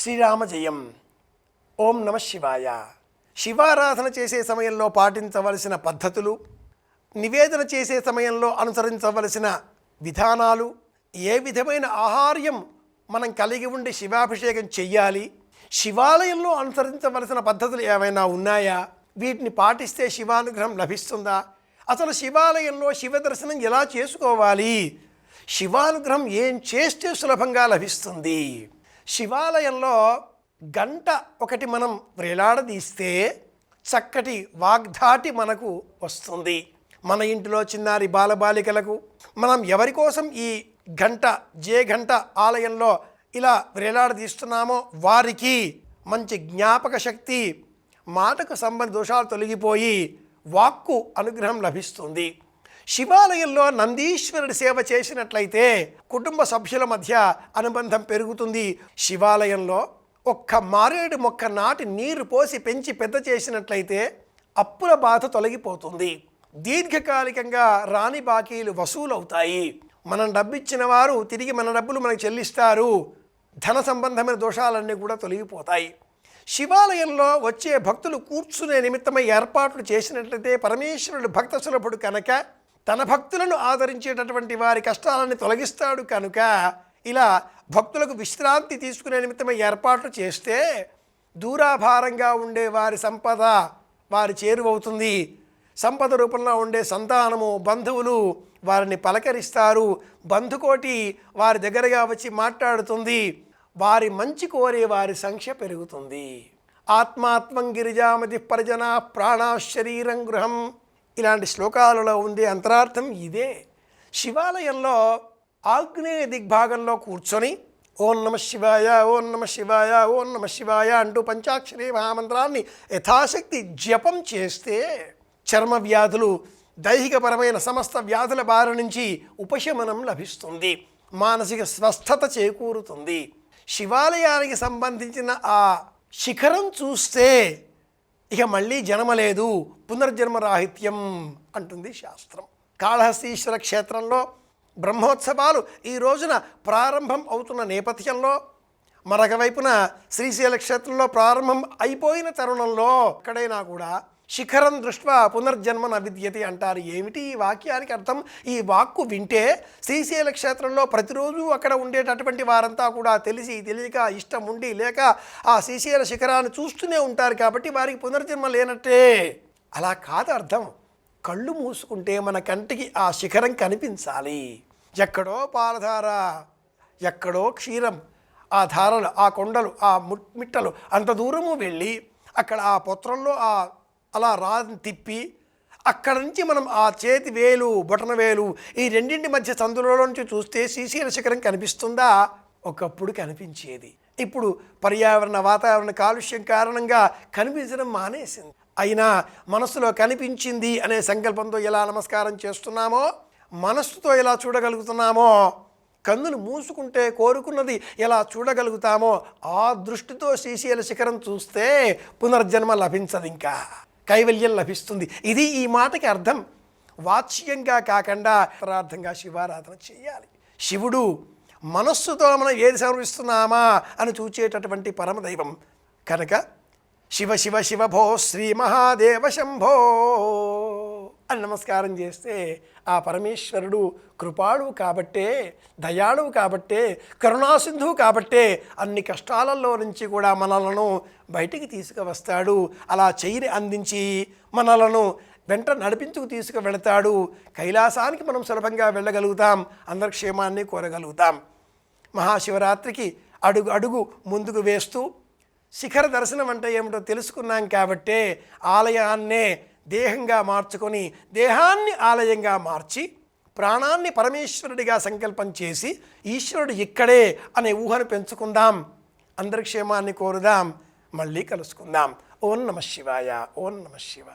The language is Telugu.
శ్రీరామ జయం. ఓం నమ శివాయ. శివారాధన చేసే సమయంలో పాటించవలసిన పద్ధతులు, నివేదన చేసే సమయంలో అనుసరించవలసిన విధానాలు, ఏ విధమైన ఆహార్యం మనం కలిగి ఉండి శివాభిషేకం చెయ్యాలి, శివాలయంలో అనుసరించవలసిన పద్ధతులు ఏమైనా ఉన్నాయా, వీటిని పాటిస్తే శివానుగ్రహం లభిస్తుందా, అసలు శివాలయంలో శివ దర్శనం ఎలా చేసుకోవాలి, శివానుగ్రహం ఏం చేస్తే సులభంగా లభిస్తుంది. శివాలయంలో గంట ఒకటి మనం వ్రేలాడదీస్తే చక్కటి వాగ్ధాటి మనకు వస్తుంది. మన ఇంటిలో చిన్నారి బాలబాలికలకు మనం ఎవరి కోసం ఈ గంట గంట ఆలయంలో ఇలా వ్రేలాడదీస్తున్నామో వారికి మంచి జ్ఞాపక శక్తి, మాటకు సంబంధ దోషాలు తొలగిపోయి వాక్కు అనుగ్రహం లభిస్తుంది. శివాలయంలో నందీశ్వరుడి సేవ చేసినట్లయితే కుటుంబ సభ్యుల మధ్య అనుబంధం పెరుగుతుంది. శివాలయంలో ఒక్క మారేడు మొక్క నాటి నీరు పోసి పెంచి పెద్ద చేసినట్లయితే అప్పుల బాధ తొలగిపోతుంది. దీర్ఘకాలికంగా రాని బాకీలు వసూలవుతాయి. మనం డబ్బిచ్చిన వారు తిరిగి మన డబ్బులు మనకు చెల్లిస్తారు. ధన సంబంధమైన దోషాలన్నీ కూడా తొలగిపోతాయి. శివాలయంలో వచ్చే భక్తులు కూర్చునే నిమిత్తమై ఏర్పాట్లు చేసినట్లయితే పరమేశ్వరుడు భక్త సులభుడు కనుక తన భక్తులను ఆదరించేటటువంటి వారి కష్టాలను తొలగిస్తాడు కనుక ఇలా భక్తులకు విశ్రాంతి తీసుకునే నిమిత్తమై ఏర్పాట్లు చేస్తే దూరాభారంగా ఉండే వారి సంపద వారి చేరువవుతుంది. సంపద రూపంలో ఉండే సంతానము, బంధువులు వారిని పలకరిస్తారు. బంధుకోటి వారి దగ్గరగా వచ్చి మాట్లాడుతుంది. వారి మంచి కోరే వారి సంఖ్య పెరుగుతుంది. ఆత్మాత్మం గిరిజామతి పరిజన ప్రాణా శరీరం గృహం ఇలాంటి శ్లోకాలలో ఉండే అంతరార్థం ఇదే. శివాలయంలో ఆగ్నేయ దిగ్భాగంలో కూర్చొని ఓం నమ శివాయ, ఓం నమ శివాయ, ఓం నమ శివాయ అంటూ పంచాక్షరి మహామంత్రాన్ని యథాశక్తి జపం చేస్తే చర్మ వ్యాధులు, దైహికపరమైన సమస్త వ్యాధుల బారి నుంచి ఉపశమనం లభిస్తుంది. మానసిక స్వస్థత చేకూరుతుంది. శివాలయానికి సంబంధించిన ఆ శిఖరం చూస్తే ఇక మళ్ళీ జన్మ లేదు, పునర్జన్మ రాహిత్యం అంటుంది శాస్త్రం. కాళహస్తీశ్వర క్షేత్రంలో బ్రహ్మోత్సవాలు ఈ రోజున ప్రారంభం అవుతున్న నేపథ్యంలో మరొక వైపున శ్రీశైల క్షేత్రంలో ప్రారంభం అయిపోయిన తరుణంలో ఎక్కడైనా కూడా శిఖరం దృష్ట్యా పునర్జన్మ న విద్యతే అంటారు. ఏమిటి ఈ వాక్యానికి అర్థం? ఈ వాక్కు వింటే శ్రీశైల క్షేత్రంలో ప్రతిరోజు అక్కడ ఉండేటటువంటి వారంతా కూడా తెలిసి తెలియక ఇష్టం ఉండి లేక ఆ శ్రీశైల శిఖరాన్ని చూస్తూనే ఉంటారు కాబట్టి వారికి పునర్జన్మ లేనట్టే. అలా కాదు అర్థం. కళ్ళు మూసుకుంటే మన కంటికి ఆ శిఖరం కనిపించాలి. ఎక్కడో పాలధార, ఎక్కడో క్షీరం, ఆ ధారలు, ఆ కొండలు, ఆ మిట్టలు అంత దూరము వెళ్ళి అక్కడ ఆ పొత్రంలో అలా రాని తిప్పి అక్కడ నుంచి మనం ఆ చేతి వేలు, బొటన వేలు ఈ రెండింటి మధ్య సందులో నుంచి చూస్తే శ్రీశైల శిఖరం కనిపిస్తుందా? ఒకప్పుడు కనిపించేది. ఇప్పుడు పర్యావరణ వాతావరణ కాలుష్యం కారణంగా కనిపించడం మానేసింది. అయినా మనస్సులో కనిపించింది అనే సంకల్పంతో ఎలా నమస్కారం చేస్తున్నామో, మనస్సుతో ఎలా చూడగలుగుతున్నామో, కన్నులు మూసుకుంటే కోరుకున్నది ఎలా చూడగలుగుతామో ఆ దృష్టితో శ్రీశైల శిఖరం చూస్తే పునర్జన్మ లభించదు, ఇంకా కైవల్యం లభిస్తుంది. ఇది ఈ మాటకి అర్థం. వాచ్యంగా కాకుండా అంతరార్థంగా శివారాధన చేయాలి. శివుడు మనస్సుతో మనం ఏది సమర్పిస్తున్నామా అని చూచేటటువంటి పరమదైవం కనుక శివ శివ శివ భో శ్రీ మహాదేవ శంభో అని నమస్కారం చేస్తే ఆ పరమేశ్వరుడు కృపాళువు కాబట్టే, దయాళువు కాబట్టే, కరుణాసింధువు కాబట్టే అన్ని కష్టాలలో నుంచి కూడా మనలను బయటికి తీసుకువస్తాడు. అలా చెయ్యిని అందించి మనలను వెంట నడిపించుకు తీసుకువెళతాడు. కైలాసానికి మనం సులభంగా వెళ్ళగలుగుతాం. అందరి క్షేమాన్ని కోరగలుగుతాం. మహాశివరాత్రికి అడుగు అడుగు ముందుకు వేస్తూ శిఖర దర్శనం అంటే ఏమిటో తెలుసుకున్నాం కాబట్టే ఆలయాన్నే దేహంగా మార్చుకొని దేహాన్ని ఆలయంగా మార్చి ప్రాణాన్ని పరమేశ్వరుడిగా సంకల్పం చేసి ఈశ్వరుడు ఇక్కడే అనే ఊహను పెంచుకుందాం. అందరి క్షేమాన్ని కోరుదాం. మళ్ళీ కలుసుకుందాం. ఓం నమ శివాయ. ఓం నమ శివాయ.